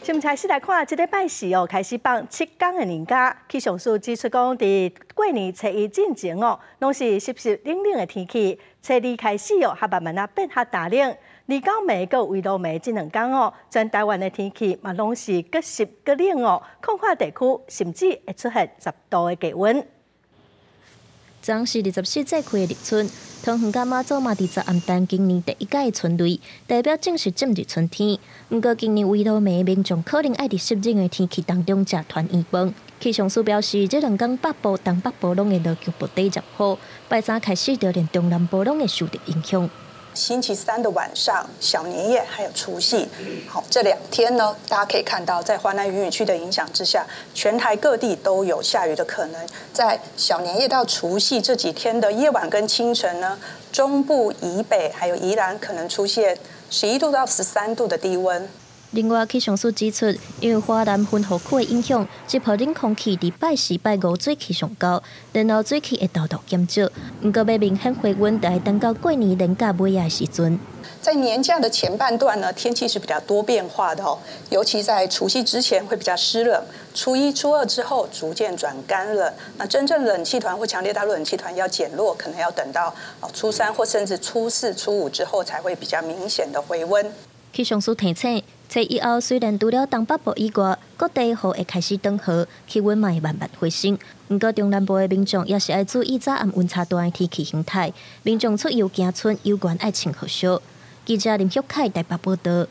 先开始来看，即礼拜四开始放7天的年假。气象署指出讲，伫过年初一进前拢是湿湿冷冷的天气。初二开始还慢慢变较大冷。2到暝个围落暝这2天全台湾的天气嘛拢是各湿各冷空旷地区甚至会出现10度的低温。昨是24节气的立春，桃园甲马祖嘛伫10暗澹今年第一届的春雷，代表正式进入春天。不过今年围落暝民众可能爱伫湿冷的天气当中食团圆饭。气象署表示，这2天北部、东北部拢会落局部地热雨，拜三开始就连中南部拢会受到影响。星期三的晚上，小年夜还有除夕，好，这2天呢，大家可以看到，在华南云雨区的影响之下，全台各地都有下雨的可能。在小年夜到除夕这几天的夜晚跟清晨呢，中部以北还有宜兰可能出现11度到13度的低温。另外，气象署指出，因为华南分河区的影响，湿破冷空气伫拜4、拜5水气上高，然后水气会大大减少。不过，要明显回温，就要等到过年年假尾的时阵。在年假的前半段呢，天气是比较多变化的尤其在除夕之前会比较湿冷，初1、初2之后逐渐转干冷。那真正冷气团或强烈大陆冷气团要减弱，可能要等到初3或甚至初4、初5之后才会比较明显的回温。气象署提醒，初一后虽然除了东北部以外，各地雨会开始转好，气温嘛会慢慢回升。不过中南部的民众也是要注意早暗温差大的天气形态，民众出游行村游园爱穿雨靴。记者林旭凯台北报道。